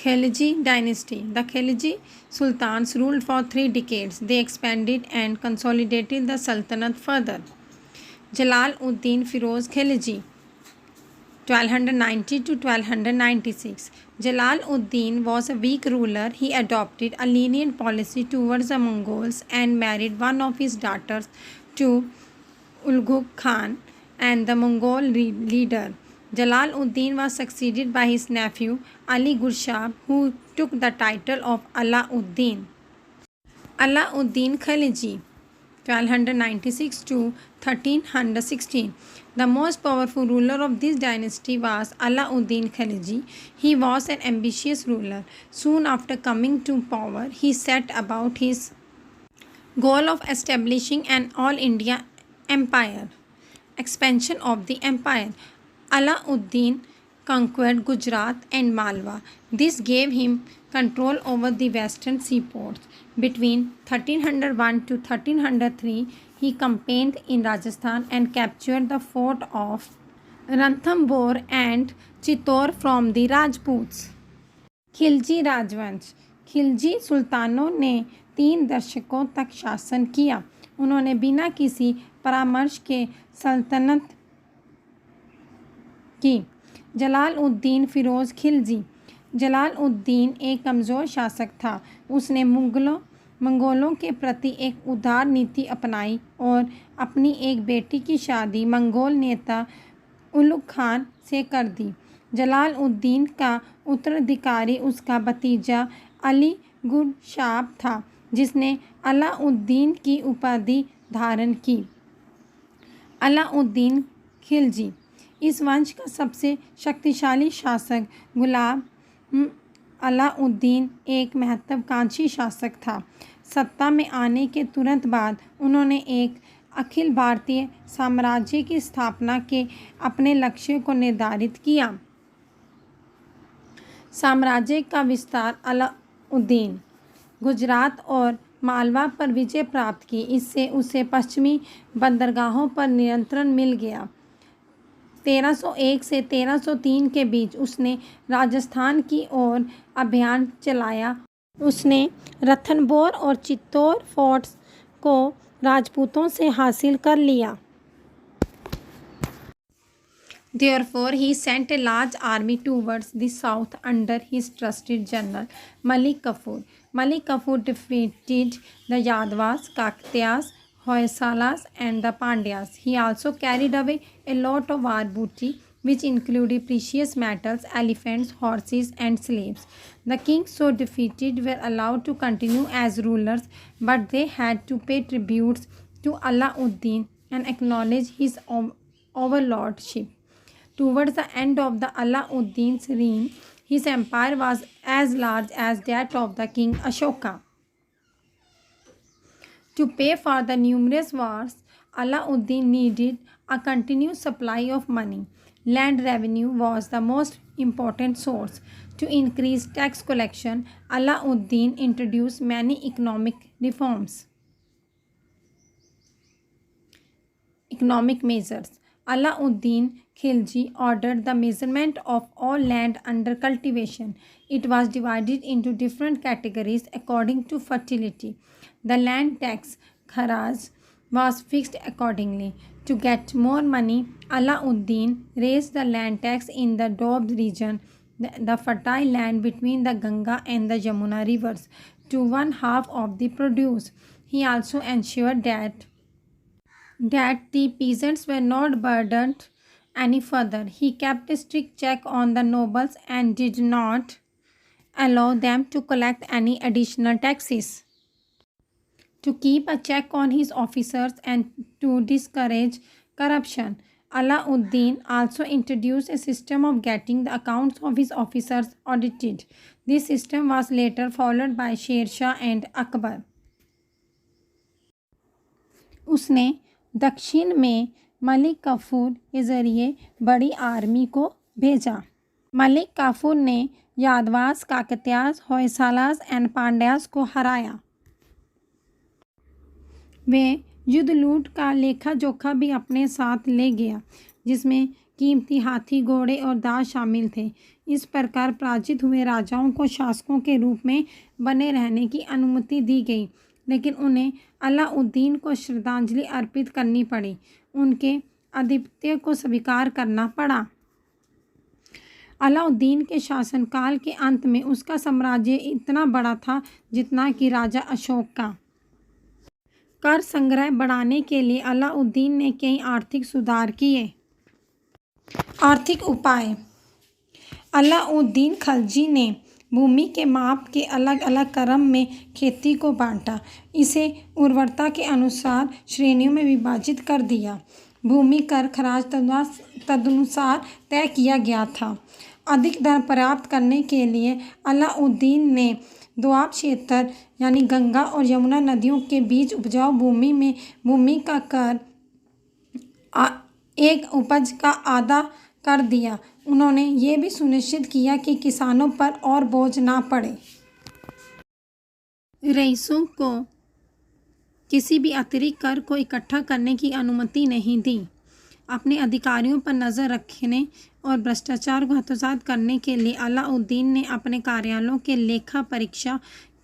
Khilji dynasty. The Khilji sultans ruled for 3 decades. They expanded and consolidated the sultanate further. Jalal-ud-Din Firoz Khilji 1290 to 1296. Jalal-ud-Din was a weak ruler. He adopted a lenient policy towards the Mongols and married one of his daughters to Ulugh Khan and the Mongol leader. Jalal-ud-Din was succeeded by his nephew Ali Gurshab, who took the title of Alauddin. Alauddin Khilji 1296 to 1316. The most powerful ruler of this dynasty was Alauddin Khilji. He was an ambitious ruler. Soon after coming to power, he set about his goal of establishing an all-India empire. Expansion of the empire. Alauddin conquered Gujarat and Malwa. This gave him control over the western seaports. Between 1301 to 1303, he campaigned in Rajasthan and captured the fort of Ranthambore and Chittor from the Rajputs. Khilji राजवंश. खिलजी सुल्तानों ने 3 दशकों तक शासन किया. उन्होंने बिना किसी परामर्श के सल्तनत की. जलाल-उद-दीन फिरोज़ खिलजी. जलाल-उद-दीन एक कमज़ोर शासक था. उसने मंगोलों के प्रति एक उदार नीति अपनाई और अपनी एक बेटी की शादी मंगोल नेता उलुग खान से कर दी. जलाल-उद-दीन का उत्तराधिकारी उसका भतीजा अली गुरशाब था, जिसने अलाउद्दीन की उपाधि धारण की. अलाउद्दीन खिलजी. इस वंश का सबसे शक्तिशाली शासक गुलाम अलाउद्दीन एक महत्वाकांक्षी शासक था. सत्ता में आने के तुरंत बाद उन्होंने एक अखिल भारतीय साम्राज्य की स्थापना के अपने लक्ष्य को निर्धारित किया. साम्राज्य का विस्तार. अलाउद्दीन गुजरात और मालवा पर विजय प्राप्त की. इससे उसे पश्चिमी बंदरगाहों पर नियंत्रण मिल गया. 1301 से 1303 के बीच उसने राजस्थान की ओर अभियान चलाया. उसने रतनबोर और चित्तौड़ फोर्ट्स को राजपूतों से हासिल कर लिया. Therefore, he sent a large army towards the south under his trusted general Malik Kafur. Malik Kafur defeated the Yadavas, Kakatiyas, Hoysalas and the Pandyas. He also carried away a lot of war booty, which included precious metals, elephants, horses and slaves. The kings so defeated were allowed to continue as rulers, but they had to pay tributes to Alauddin and acknowledge his overlordship. Towards the end of the Alauddin's reign, his empire was as large as that of the king Ashoka. To pay for the numerous wars, Alauddin needed a continuous supply of money. Land revenue was the most important source. To increase tax collection, Alauddin introduced many economic reforms. Economic measures. Alauddin Khilji ordered the measurement of all land under cultivation. It was divided into different categories according to fertility. The land tax, kharaj, was fixed accordingly. To get more money, Alauddin raised the land tax in the Doab region, the fertile land between the Ganga and the Yamuna rivers, to 1/2 of the produce. He also ensured that the peasants were not burdened any further. He kept a strict check on the nobles and did not allow them to collect any additional taxes. To keep a check on his officers and to discourage corruption, Alauddin also introduced a system of getting the accounts of his officers audited. This system was later followed by Sher Shah and Akbar. उसने दक्षिण में मलिक काफूर के ज़रिए बड़ी army को भेजा. मलिक काफूर ने Yadavas, काकतियास, होयसालास and Pandyas को हराया. वे युद्ध लूट का लेखा जोखा भी अपने साथ ले गया, जिसमें कीमती हाथी, घोड़े और दास शामिल थे। इस प्रकार पराजित हुए राजाओं को शासकों के रूप में बने रहने की अनुमति दी गई, लेकिन उन्हें अलाउद्दीन को श्रद्धांजलि अर्पित करनी पड़ी। उनके आधिपत्य को स्वीकार करना पड़ा। अलाउद्दीन के शासनकाल के अंत में उसका साम्राज्य इतना बड़ा था जितना कि राजा अशोक का। कर संग्रह बढ़ाने के लिए अलाउद्दीन ने कई आर्थिक सुधार किए। आर्थिक उपाय। अलाउद्दीन खिलजी ने भूमि के माप के अलग अलग क्रम में खेती को बांटा। इसे उर्वरता के अनुसार श्रेणियों में विभाजित कर दिया। भूमि कर खराज तदनुसार तय किया गया था। अधिक धन प्राप्त करने के लिए अलाउद्दीन ने दोआब क्षेत्र यानी गंगा और यमुना नदियों के बीच उपजाऊ भूमि में भूमि का कर एक उपज का आधा कर दिया। उन्होंने ये भी सुनिश्चित किया कि किसानों पर और बोझ ना पड़े। रईसों को किसी भी अतिरिक्त कर को इकट्ठा करने की अनुमति नहीं दी। अपने अधिकारियों पर नज़र रखने और भ्रष्टाचार को हतोत्साहित करने के लिए अलाउद्दीन ने अपने कार्यालयों के लेखा परीक्षा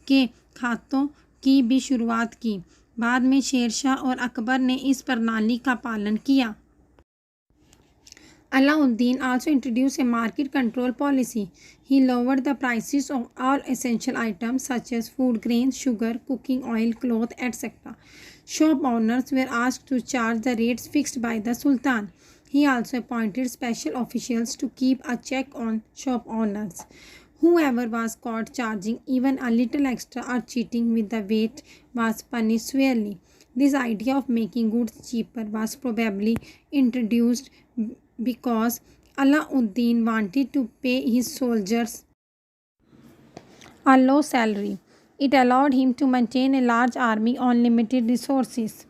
के खातों की भी शुरुआत की। बाद में शेरशाह और अकबर ने इस प्रणाली का पालन किया। Alauddin also introduced a market control policy. He lowered the prices of all essential items such as food grains, sugar, cooking oil, cloth, etc. Shop owners were asked to charge the rates fixed by the Sultan. He also appointed special officials to keep a check on shop owners. Whoever was caught charging even a little extra or cheating with the weight was punished severely. This idea of making goods cheaper was probably introduced because Alauddin wanted to pay his soldiers a low salary. It allowed him to maintain a large army on limited resources.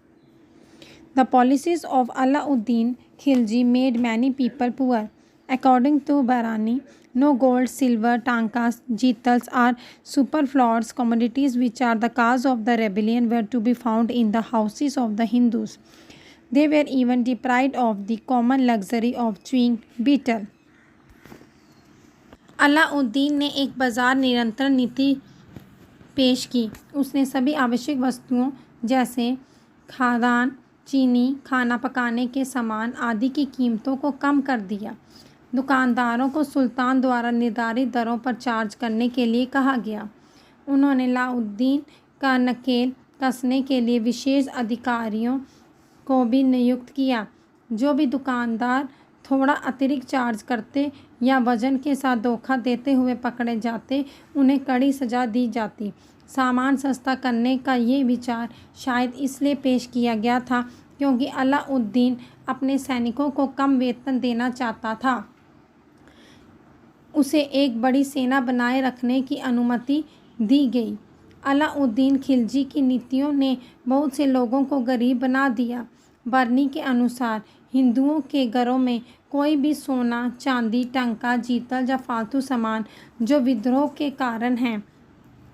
The policies of Alauddin Khilji made many people poor. According to Barani, no gold, silver, tankas, jitals or superfluous commodities which are the cause of the rebellion were to be found in the houses of the Hindus. They were even deprived of the common luxury of chewing betel. Alauddin ने एक बाजार नियंत्रण नीति पेश की। उसने सभी आवश्यक वस्तुओं जैसे खाद्यान्न, चीनी, खाना पकाने के सामान आदि की कीमतों को कम कर दिया। दुकानदारों को सुल्तान द्वारा निर्धारित दरों पर चार्ज करने के लिए कहा गया। उन्होंने अलाउद्दीन का नकेल कसने के लिए विशेष अधिकारियों को भी नियुक्त किया। जो भी दुकानदार थोड़ा अतिरिक्त चार्ज करते या वजन के साथ धोखा देते हुए पकड़े जाते, उन्हें कड़ी सज़ा दी जाती। सामान सस्ता करने का ये विचार शायद इसलिए पेश किया गया था क्योंकि अलाउद्दीन अपने सैनिकों को कम वेतन देना चाहता था। उसे एक बड़ी सेना बनाए रखने की अनुमति दी गई। अलाउद्दीन खिलजी की नीतियों ने बहुत से लोगों को गरीब बना दिया। बरनी के अनुसार हिंदुओं के घरों में कोई भी सोना, चांदी, टंका, जीतल या फालतू सामान जो विद्रोह के कारण हैं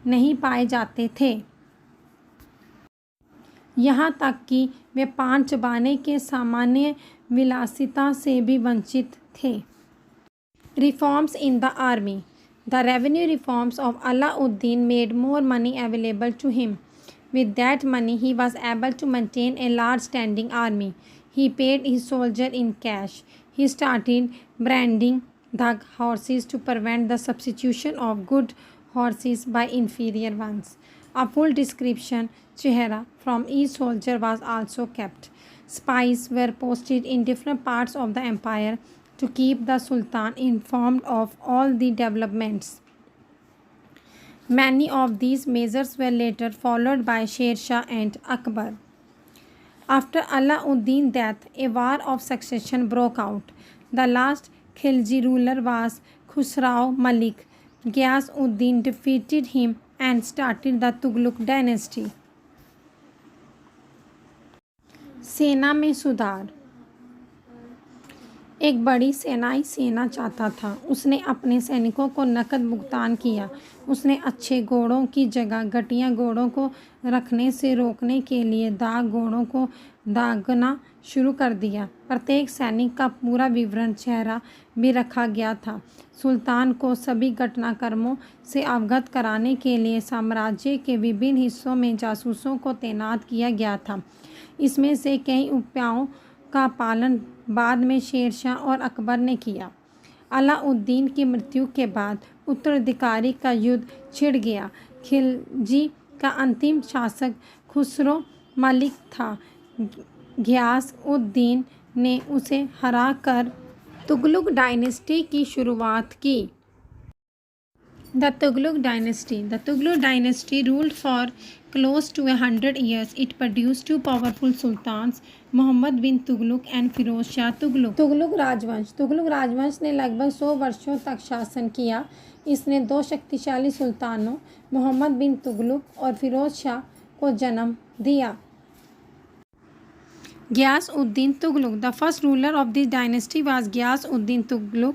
नहीं पाए जाते थे। यहाँ तक कि वे पान चबाने के सामान्य विलासिता से भी वंचित थे। Reforms in the army. The revenue reforms of Alauddin made more money available to him. With that money, he was able to maintain a large standing army. He paid his soldiers in cash. He started branding the horses to prevent the substitution of good horses by inferior ones. A full description chehra from each soldier was also kept. Spies were posted in different parts of the empire to keep the Sultan informed of all the developments. Many of these measures were later followed by Sher Shah and Akbar. After Alauddin's death, a war of succession broke out. The last Khilji ruler was Khusrau Malik. Ghiyas-ud-Din defeated him and started the Tughlaq dynasty. सेना में सुधार। एक बड़ी सेनाई सेना चाहता था। उसने अपने सैनिकों को नकद भुगतान किया। उसने अच्छे घोड़ों की जगह घटिया घोड़ों को रखने से रोकने के लिए दाग घोड़ों को दागना शुरू कर दिया। प्रत्येक सैनिक का पूरा विवरण चेहरा भी रखा गया था। सुल्तान को सभी घटनाक्रमों से अवगत कराने के लिए साम्राज्य के विभिन्न हिस्सों में जासूसों को तैनात किया गया था। इसमें से कई उपायों का पालन बाद में शेरशाह और अकबर ने किया। अलाउद्दीन की मृत्यु के बाद उत्तराधिकारी का युद्ध छिड़ गया। खिलजी का अंतिम शासक खुसरो मलिक था। घियास-उद-दीन ने उसे हराकर तुगलक डायनेस्टी की शुरुआत की। The Tughlaq dynasty. The Tughlaq dynasty ruled for close to 100 years. It produced two powerful sultans, Muhammad bin Tughlaq and Firoz Shah Tughlaq. Tughlaq राजवंश ने लगभग 100 वर्षों तक शासन किया। इसने दो शक्तिशाली सुल्तानों मोहम्मद बिन तुगलक और फिरोज शाह को जन्म दिया। Ghiyas-ud-Din Tughlaq. The first ruler of this dynasty was Ghiyas-ud-Din Tughlaq.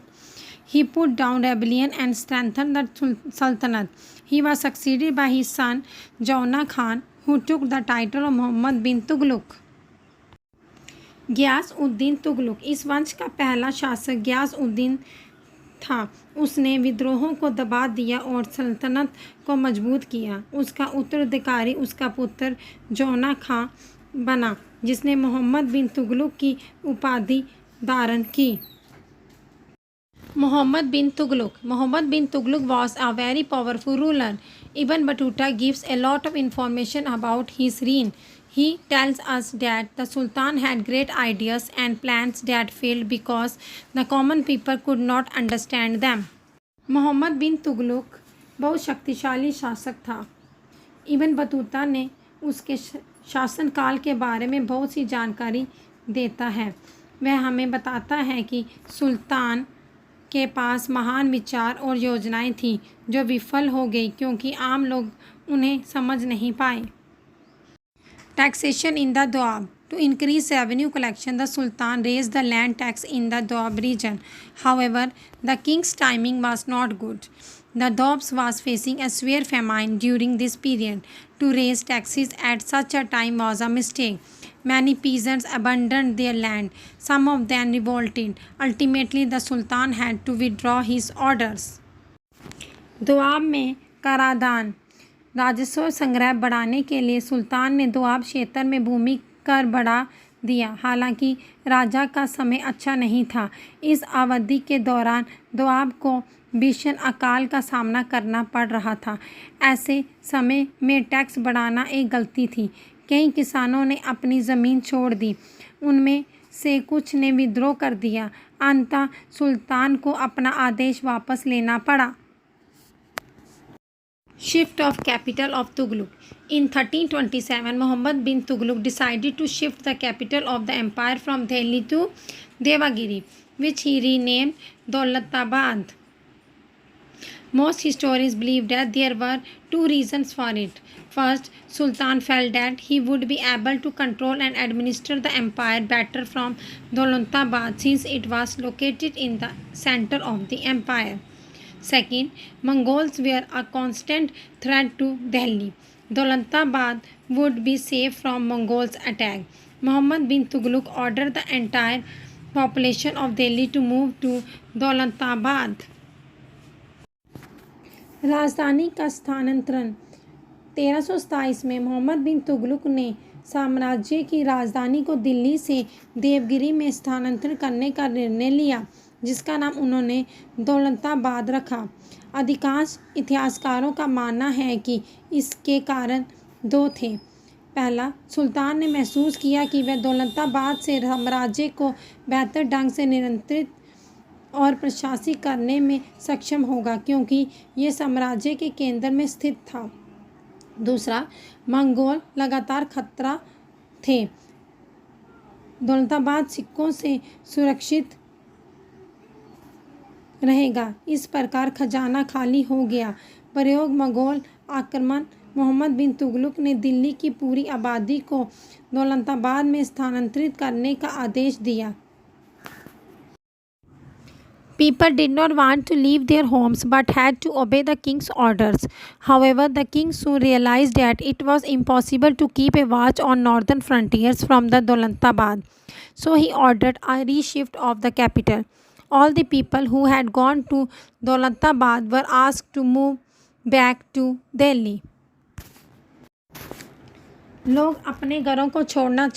He put down rebellion and strengthened the sultanate. He was succeeded by his son Jauna Khan, who took the title of Muhammad bin Tughlaq. गियास-उद-दीन Tughlaq इस वंश का पहला शासक गियास-उद-दीन था। उसने विद्रोहों को दबा दिया और सल्तनत को मजबूत किया। उसका उत्तराधिकारी उसका पुत्र जौना खां बना, जिसने मोहम्मद बिन तुगलक की उपाधि धारण की। Muhammad bin Tughlaq was a very powerful ruler. Ibn Battuta gives a lot of information about his reign. He tells us that the Sultan had great ideas and plans that failed because the common people could not understand them. Mohammad bin Tughlaq बहुत शक्तिशाली शासक था। Ibn Battuta ने उसके शासनकाल के बारे में बहुत सी जानकारी देता है। वह हमें बताता है कि सुल्तान के पास महान विचार और योजनाएं थीं जो विफल हो गई क्योंकि आम लोग उन्हें समझ नहीं पाए। Taxation in the Doab. To increase revenue collection, the Sultan raised the land tax in the Doab region. However, the king's timing was not good. The Doabs was facing a severe famine during this period. To raise taxes at such a time was a mistake. Many peasants abandoned their land. Some of them revolted. Ultimately, the Sultan had to withdraw his orders. Doab में कराधान. राजस्व संग्रह बढ़ाने के लिए सुल्तान ने दोआब क्षेत्र में भूमि कर बढ़ा दिया। हालांकि राजा का समय अच्छा नहीं था। इस अवधि के दौरान दोआब को भीषण अकाल का सामना करना पड़ रहा था। ऐसे समय में टैक्स बढ़ाना एक गलती थी। कई किसानों ने अपनी ज़मीन छोड़ दी। उनमें से कुछ ने विद्रोह कर दिया। अंततः सुल्तान को अपना आदेश वापस लेना पड़ा। Shift of capital of Tughlaq. In 1327, Muhammad bin Tughlaq decided to shift the capital of the empire from Delhi to Devagiri, which he renamed Daulatabad. Most historians believe that there were two reasons for it. First, Sultan felt that he would be able to control and administer the empire better from Daulatabad since it was located in the center of the empire. Second, Mongols were a constant threat to Delhi. Daulatabad would be safe from Mongols' attack. Muhammad bin Tughlaq ordered the entire population of Delhi to move to Daulatabad. राजधानी का स्थानांतरण. 1327 में मोहम्मद बिन तुगलक ने साम्राज्य की राजधानी को दिल्ली से देवगिरी में स्थानांतरित करने का निर्णय लिया, जिसका नाम उन्होंने दौलताबाद रखा। अधिकांश इतिहासकारों का मानना है कि इसके कारण दो थे। पहला, सुल्तान ने महसूस किया कि वह दौलताबाद से साम्राज्य को बेहतर ढंग से नियंत्रित और प्रशासित करने में सक्षम होगा क्योंकि ये साम्राज्य के केंद्र में स्थित था। दूसरा, मंगोल लगातार खतरा थे। दौलताबाद सिक्कों से सुरक्षित रहेगा। इस प्रकार खजाना खाली हो गया। प्रयोग मंगोल आक्रमण. मोहम्मद बिन तुगलक ने दिल्ली की पूरी आबादी को दौलताबाद में स्थानांतरित करने का आदेश दिया। People did not want to leave their homes but had to obey the king's orders. However, the king soon realized that it was impossible to keep a watch on northern frontiers from the Dolatabad. So he ordered a reshift of the capital. All the people who had gone to Dolatabad were asked to move back to Delhi. लोग अपने घरों को छोड़ना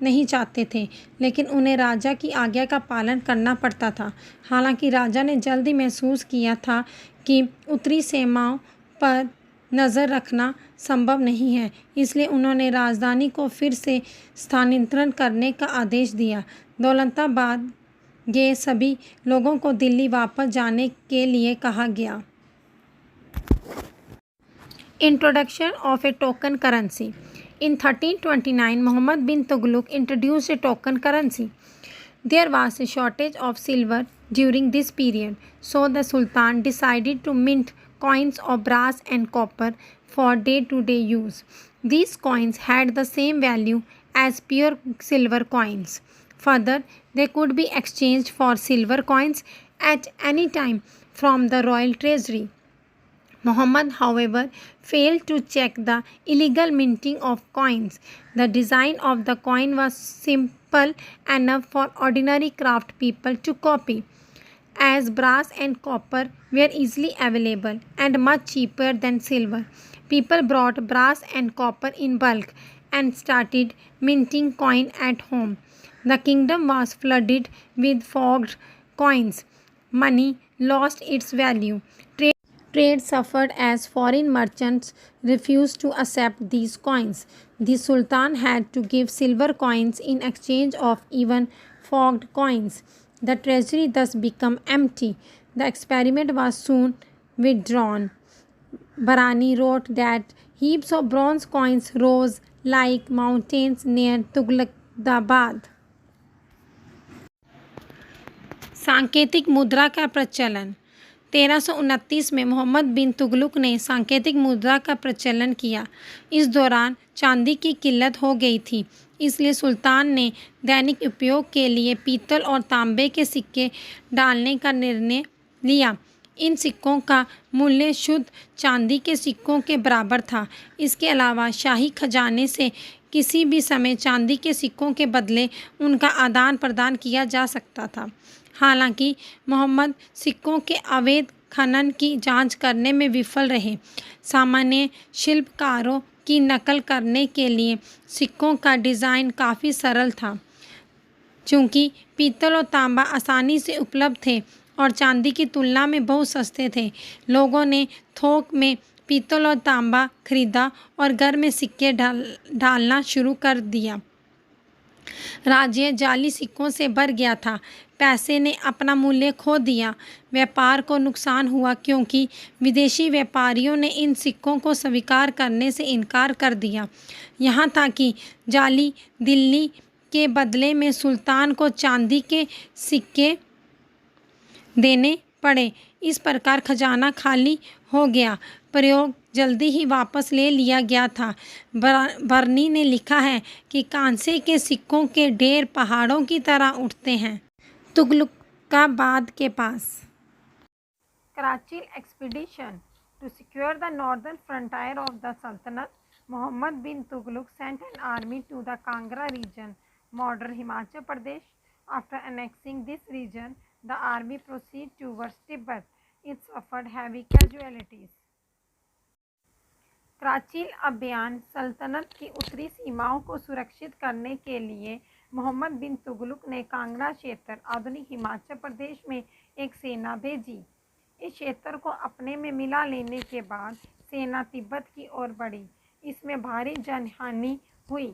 नहीं चाहते थे, लेकिन उन्हें राजा की आज्ञा का पालन करना पड़ता था। हालांकि राजा ने जल्दी महसूस किया था कि उत्तरी सीमाओं पर नज़र रखना संभव नहीं है, इसलिए उन्होंने राजधानी को फिर से स्थानांतरण करने का आदेश दिया। दौलताबाद के सभी लोगों को दिल्ली वापस जाने के लिए कहा गया। Introduction of a token currency. In 1329, Muhammad bin Tughlaq introduced a token currency. There was a shortage of silver during this period, so the Sultan decided to mint coins of brass and copper for day-to-day use. These coins had the same value as pure silver coins. Further, they could be exchanged for silver coins at any time from the royal treasury. Muhammad, however, failed to check the illegal minting of coins. The design of the coin was simple enough for ordinary craft people to copy. As brass and copper were easily available and much cheaper than silver, people brought brass and copper in bulk and started minting coin at home. The kingdom was flooded with forged coins. Money lost its value. Trade suffered as foreign merchants refused to accept these coins. The Sultan had to give silver coins in exchange of even forged coins. The treasury thus became empty. The experiment was soon withdrawn. Barani wrote that heaps of bronze coins rose like mountains near Tughlaqabad. सांकेतिक मुद्रा का प्रचलन। 1329 में मोहम्मद बिन तुगलक ने सांकेतिक मुद्रा का प्रचलन किया। इस दौरान चांदी की किल्लत हो गई थी, इसलिए सुल्तान ने दैनिक उपयोग के लिए पीतल और तांबे के सिक्के डालने का निर्णय लिया। इन सिक्कों का मूल्य शुद्ध चांदी के सिक्कों के बराबर था। इसके अलावा शाही खजाने से किसी भी समय चांदी के सिक्कों के बदले उनका आदान प्रदान किया जा सकता था। हालांकि मोहम्मद सिक्कों के अवैध खनन की जांच करने में विफल रहे। सामान्य शिल्पकारों की नकल करने के लिए सिक्कों का डिज़ाइन काफ़ी सरल था। चूँकि पीतल और तांबा आसानी से उपलब्ध थे और चांदी की तुलना में बहुत सस्ते थे, लोगों ने थोक में पीतल और तांबा खरीदा और घर में सिक्के डालना शुरू कर दिया। राज्य जाली सिक्कों से भर गया था। पैसे ने अपना मूल्य खो दिया। व्यापार को नुकसान हुआ क्योंकि विदेशी व्यापारियों ने इन सिक्कों को स्वीकार करने से इनकार कर दिया। यहाँ तक कि जाली दिल्ली के बदले में सुल्तान को चांदी के सिक्के देने पड़े। इस प्रकार खजाना खाली हो गया। प्रयोग जल्दी ही वापस ले लिया गया था। बर्नी ने लिखा है कि कांसे के सिक्कों के ढेर पहाड़ों की तरह उठते हैं। तुगलकाबाद के पास Karachi expedition to secure the northern frontier of the सल्तनत, Mohammad bin Tughlaq sent an army to the Kangra region, modern Himachal Pradesh. After annexing this region, the army proceeded towards Tibet. It suffered heavy casualties. Karachi अभियान सल्तनत की उत्तरी सीमाओं को सुरक्षित करने के लिए मोहम्मद बिन तुगलक ने कांगड़ा क्षेत्र, आधुनिक हिमाचल प्रदेश में एक सेना भेजी। इस क्षेत्र को अपने में मिला लेने के बाद सेना तिब्बत की ओर बढ़ी। इसमें भारी जनहानि हुई।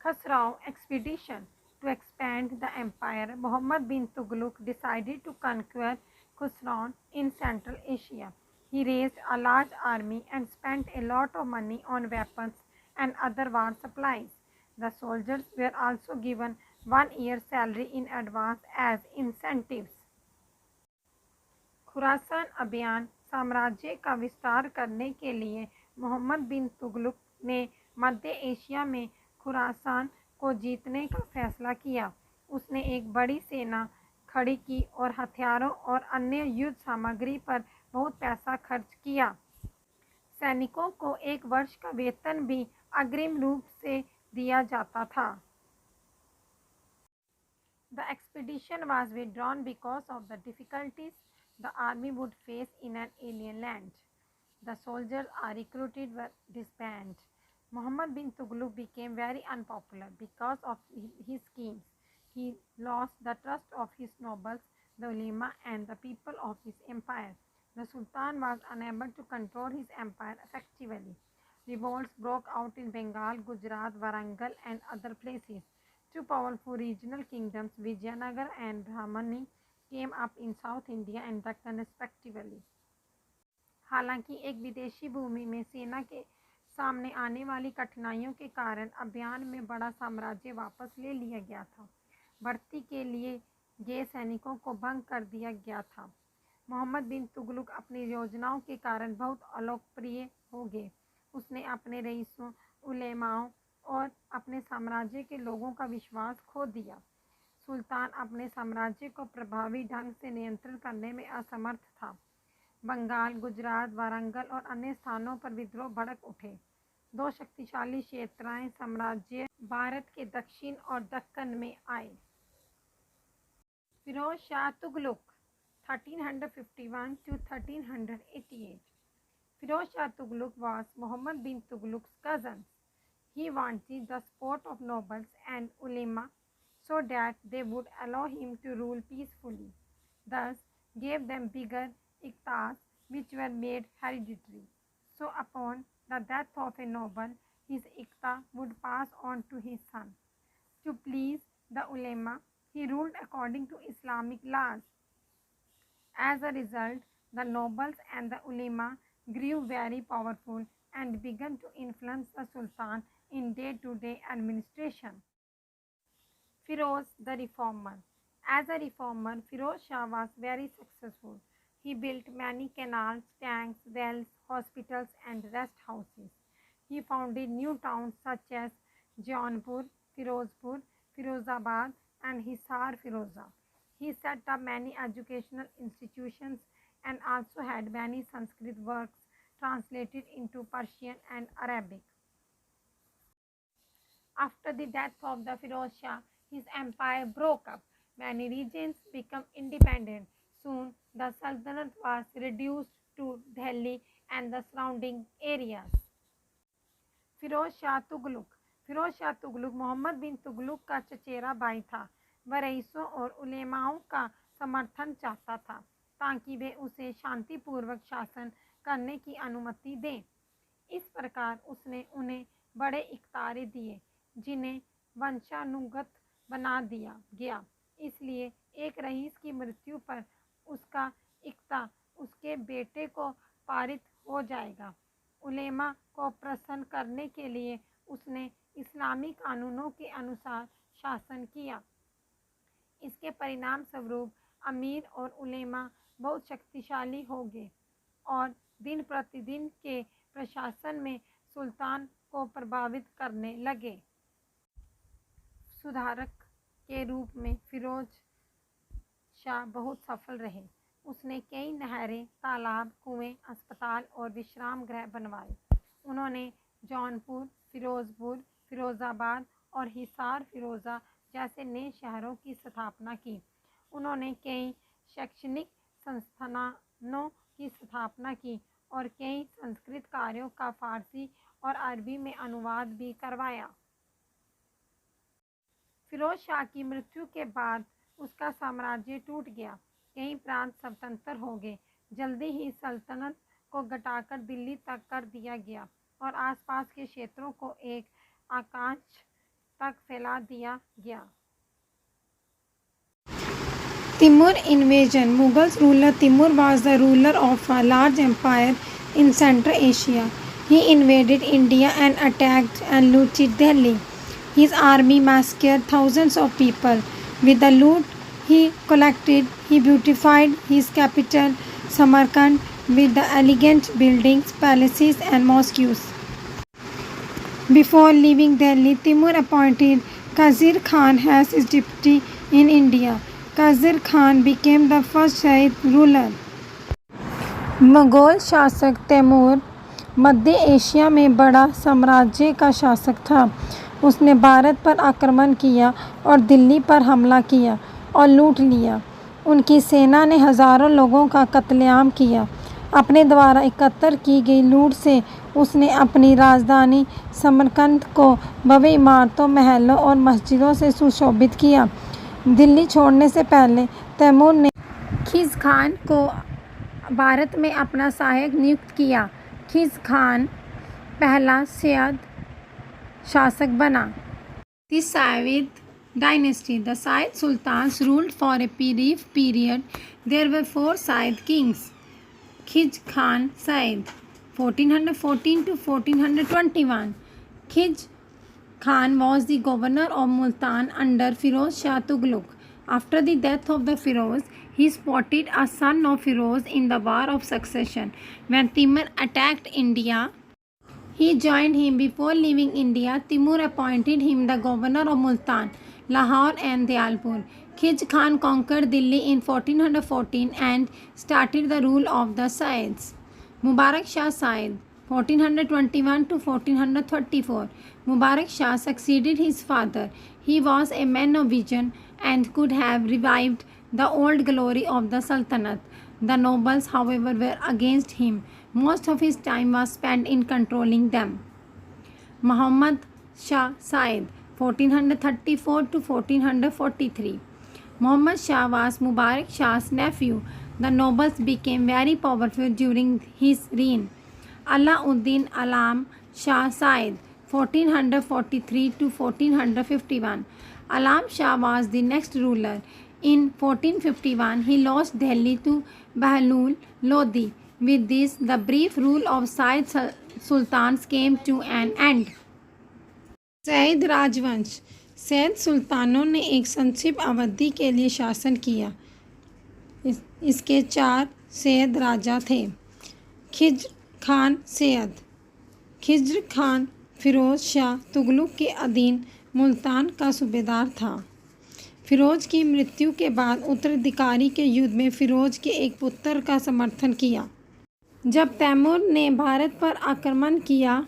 Khurasan expedition to expand the empire, Mohammad bin Tughlaq decided to conquer Khurasan in Central Asia. He raised a large army and spent a lot of money on weapons and other war supplies. The soldiers were also given 1 year's salary in advance as incentives. Khorasan अभियान साम्राज्य का विस्तार करने के लिए मोहम्मद बिन तुगलक ने मध्य Asia में खुरासान को जीतने का फैसला किया। उसने एक बड़ी सेना खड़ी की और हथियारों और अन्य युद्ध सामग्री पर बहुत पैसा खर्च किया। सैनिकों को 1 वर्ष का वेतन भी अग्रिम रूप से दिया जाता था। The expedition was withdrawn because of the difficulties the army would face in an alien land. The soldiers are recruited were disbanded. Muhammad bin Tughlaq became very unpopular because of his schemes. He lost the trust of his nobles, the ulema, and the people of his empire. The Sultan was unable to control his empire effectively. Revolts broke out in Bengal, Gujarat, Warangal, and other places. Two powerful regional kingdoms, Vijayanagar and Brahmani, came up in South India and Deccan respectively. हालांकि एक विदेशी भूमि में सेना के सामने आने वाली कठिनाइयों के कारण अभियान में बड़ा साम्राज्य वापस ले लिया गया था। भर्ती के लिए गए सैनिकों को भंग कर दिया गया था। मोहम्मद बिन तुगलक अपनी योजनाओं के कारण बहुत अलोकप्रिय हो गए। उसने अपने रईसों, उलेमाओं और अपने साम्राज्य के लोगों का विश्वास खो दिया। सुल्तान अपने साम्राज्य को प्रभावी ढंग से नियंत्रण करने में असमर्थ था। बंगाल, गुजरात, वारंगल और अन्य स्थानों पर विद्रोह भड़क उठे। 2 शक्तिशाली क्षेत्रीय साम्राज्य भारत के दक्षिण और दक्कन में आए। Firoz Shah Tughlaq 1351 to 1388. Firoz Shah Tughlaq was Muhammad bin Tughlaq's cousin. He wanted the support of nobles and ulema so that they would allow him to rule peacefully, thus gave them bigger iqtas which were made hereditary. So upon the death of a noble, his iqta would pass on to his son. To please the ulema, he ruled according to Islamic laws. As a result, the nobles and the ulema grew very powerful and began to influence the Sultan in day-to-day administration. Firoz the Reformer. As a reformer, Firoz Shah was very successful. He built many canals, tanks, wells, hospitals and rest houses. He founded new towns such as Jaunpur, Firozpur, Firozabad and Hisar Firoza. He set up many educational institutions and also had many Sanskrit works translated into Persian and Arabic. After the death of the Firoz Shah, his empire broke up. Many regions became independent. Soon, the Sultanate was reduced to Delhi and the surrounding areas. Firoz Shah Tughlaq. Firoz Shah Tughlaq Mohammad bin Tughlaq का चचेरा भाई था। वह रईसों और उलेमाओं का समर्थन चाहता था ताकि वे उसे शांतिपूर्वक शासन करने की अनुमति दें। इस प्रकार उसने उन्हें बड़े इख्तियार दिए जिन्हें वंशानुगत बना दिया गया। इसलिए एक रईस की मृत्यु पर उसका इख्ता उसके बेटे को पारित हो जाएगा। उलेमा को प्रसन्न करने के लिए उसने इस्लामी कानूनों के अनुसार शासन किया। इसके परिणाम स्वरूप अमीर और उलेमा बहुत शक्तिशाली हो गए और दिन प्रतिदिन के प्रशासन में सुल्तान को प्रभावित करने लगे। सुधारक के रूप में फिरोज शाह बहुत सफल रहे। उसने कई नहरें, तालाब, कुएं, अस्पताल और विश्राम गृह बनवाए। उन्होंने जौनपुर, फिरोजपुर, फिरोजाबाद और हिसार फिरोजा जैसे नए शहरों की स्थापना की। उन्होंने कई शैक्षणिक संस्थानों की स्थापना की और कई संस्कृत कार्यों का फारसी और अरबी में अनुवाद भी करवाया। फिरोज शाह की मृत्यु के बाद उसका साम्राज्य टूट गया। कई प्रांत स्वतंत्र हो गए। जल्दी ही सल्तनत को घटाकर दिल्ली तक कर दिया गया और आसपास के क्षेत्रों को एक आकाश तक फैला दिया गया। Timur invasion. Mughal ruler Timur was the ruler of a large empire in Central Asia. He invaded India and attacked and looted Delhi. His army massacred thousands of people. With the loot he collected, he beautified his capital Samarkand with the elegant buildings, palaces and mosques. Before leaving Delhi, Timur appointed Khazir Khan as his deputy in India. Khizr Khan became the first Sayyid ruler. Mughal शासक तैमूर मध्य Asia में बड़ा साम्राज्य का शासक था। उसने भारत पर आक्रमण किया और दिल्ली पर हमला किया और लूट लिया। उनकी सेना ने हज़ारों लोगों का कत्लेआम किया। अपने द्वारा एकत्र की गई लूट से उसने अपनी राजधानी समरकंद को भव्य इमारतों, महलों और मस्जिदों से सुशोभित किया। दिल्ली छोड़ने से पहले तैमूर ने खिज़र खान को भारत में अपना सहायक नियुक्त किया। खिज़र खान पहला सैयद शासक बना। The Sayyid dynasty. The Sayyid sultans ruled for a brief period. There were 4 Sayyid kings. Khizr Khan Sayyid 1414 to 1421. Khizr Khan was the governor of Multan under Firoz Shah Tughlaq. After the death of the Firoz, he spotted a son of Firoz in the War of Succession. When Timur attacked India, he joined him. Before leaving India, Timur appointed him the governor of Multan, Lahore and Diyalpur. Khizr Khan conquered Delhi in 1414 and started the rule of the Sayyids. Mubarak Shah Sayyid 1421 to 1434. Mubarak Shah succeeded his father. He was a man of vision and could have revived the old glory of the Sultanate. The nobles, however, were against him. Most of his time was spent in controlling them. Muhammad Shah Sayyid 1434 to 1443. Muhammad Shah was Mubarak Shah's nephew. The nobles became very powerful during his reign. Alauddin Alam Shah Sayyid 1443 to 1451. Alam Shah was the next ruler. In 1451, he lost Delhi to Bahlul Lodi. With this, the brief rule of Sayyid Sultans came to an end. Syed राजवंश. सैयद सुल्तानों ने एक संक्षिप्त अवधि के लिए शासन किया. इसके 4 सैयद राजा थे. खिज़र खान सैयद. खिज़र खान फिरोज शाह तुगलक के अधीन मुल्तान का सूबेदार था. फिरोज की मृत्यु के बाद उत्तराधिकारी के युद्ध में फिरोज के एक पुत्र का समर्थन किया. जब तैमूर ने भारत पर आक्रमण किया,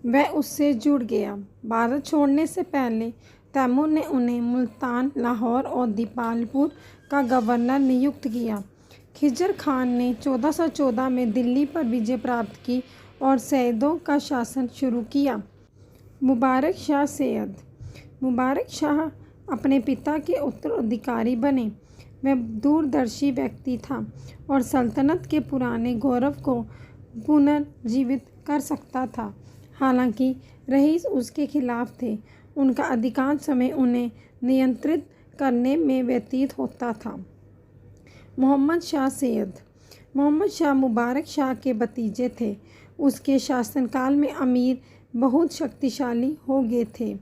वह उससे जुड़ गया. भारत छोड़ने से पहले तैमूर ने उन्हें मुल्तान, लाहौर और दीपालपुर का गवर्नर नियुक्त किया. खिज़र खान ने 1414 में दिल्ली पर विजय प्राप्त की और सैयदों का शासन शुरू किया. मुबारक शाह सैयद. मुबारक शाह अपने पिता के उत्तराधिकारी बने. वह दूरदर्शी व्यक्ति था और सल्तनत के पुराने गौरव को पुनर्जीवित कर सकता था. हालांकि रईस उसके खिलाफ थे. उनका अधिकांश समय उन्हें नियंत्रित करने में व्यतीत होता था. मोहम्मद शाह सैयद. मोहम्मद शाह मुबारक शाह के भतीजे थे. उसके शासनकाल में अमीर बहुत शक्तिशाली हो गए थे.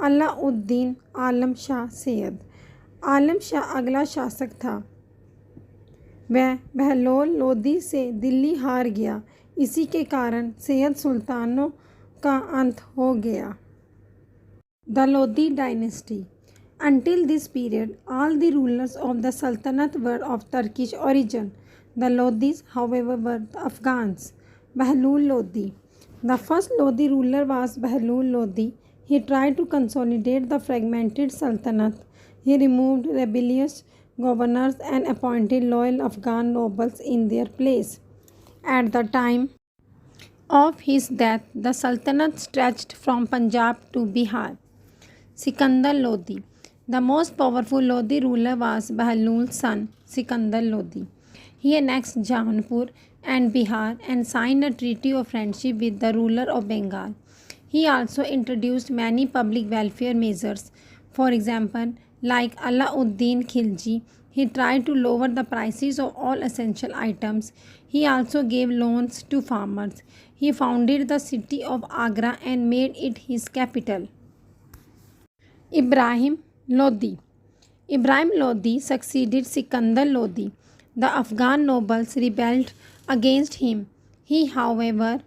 अलाउद्दीन आलम शाह सैयद. आलम शाह अगला शासक था. वह बहलोल लोदी से दिल्ली हार गया. इसी के कारण सैयद सुल्तानों का अंत हो गया. The Lodi dynasty. Until this period, all the rulers of the Sultanate were of Turkish origin. The Lodis, however, were the Afghans. Bahlul Lodi. The first Lodi ruler was Bahlul Lodi. He tried to consolidate the fragmented Sultanate. He removed rebellious governors and appointed loyal Afghan nobles in their place. At the time of his death, the Sultanate stretched from Punjab to Bihar. Sikandar Lodi. The most powerful Lodi ruler was Bahlul's son, Sikandar Lodi. He annexed Jahanpur and Bihar and signed a treaty of friendship with the ruler of Bengal. He also introduced many public welfare measures. For example, like Alauddin Khilji, he tried to lower the prices of all essential items. He also gave loans to farmers. He founded the city of Agra and made it his capital. Ibrahim Lodi. Ibrahim Lodi succeeded Sikandar Lodi. The Afghan nobles rebelled against him. He, however,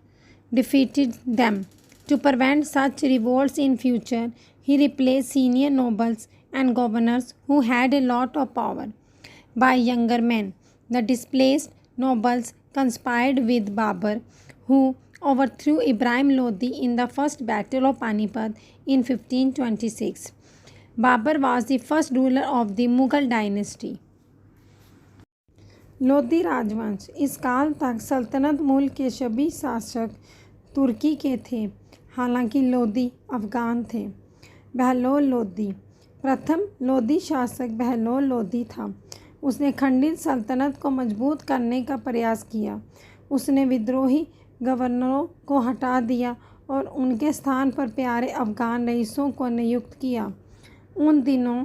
defeated them. To prevent such revolts in future, he replaced senior nobles and governors who had a lot of power. By younger men, the displaced nobles conspired with Babur, who overthrew Ibrahim Lodi in the First Battle of Panipat in 1526. Babur was the first ruler of the Mughal dynasty. Lodhi राजवंश इस काल तक सल्तनत मूल के सभी शासक तुर्की के थे, हालांकि लोधी अफगान थे। बहलोल लोधी प्रथम लोधी शासक बहलोल लोधी था। उसने खंडित सल्तनत को मजबूत करने का प्रयास किया। उसने विद्रोही गवर्नरों को हटा दिया और उनके स्थान पर प्यारे अफगान रईसों को नियुक्त किया। उन दिनों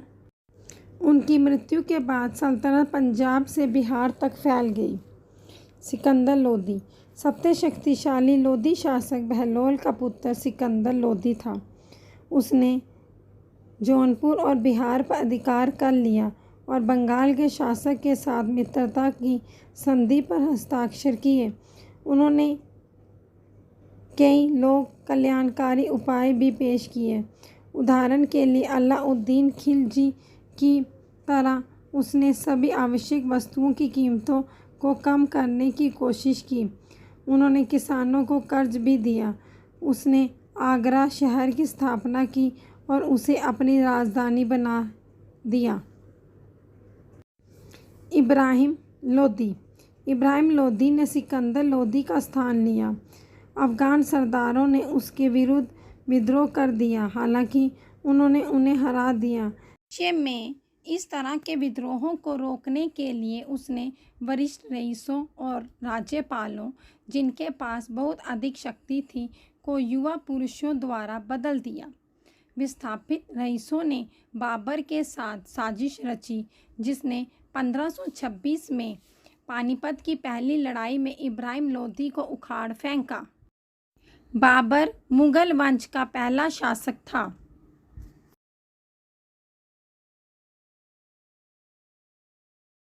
उनकी मृत्यु के बाद सल्तनत पंजाब से बिहार तक फैल गई। सिकंदर लोधी सबसे शक्तिशाली लोधी शासक बहलोल का पुत्र सिकंदर लोधी था। उसने जौनपुर और बिहार पर अधिकार कर लिया और बंगाल के शासक के साथ मित्रता की संधि पर हस्ताक्षर किए। उन्होंने कई लोक कल्याणकारी उपाय भी पेश किए। उदाहरण के लिए अलाउद्दीन खिलजी की तरह उसने सभी आवश्यक वस्तुओं की कीमतों को कम करने की कोशिश की। उन्होंने किसानों को कर्ज भी दिया। उसने आगरा शहर की स्थापना की और उसे अपनी राजधानी बना दिया। इब्राहिम लोधी ने सिकंदर लोधी का स्थान लिया। अफगान सरदारों ने उसके विरुद्ध विद्रोह कर दिया, हालांकि उन्होंने उन्हें हरा दिया। भविष्य में इस तरह के विद्रोहों को रोकने के लिए उसने वरिष्ठ रईसों और राज्यपालों, जिनके पास बहुत अधिक शक्ति थी, को युवा पुरुषों द्वारा बदल दिया। विस्थापित रईसों ने बाबर के साथ साजिश रची, जिसने 1526 में पानीपत की पहली लड़ाई में इब्राहिम लोधी को उखाड़ फेंका। बाबर मुगल वंश का पहला शासक था।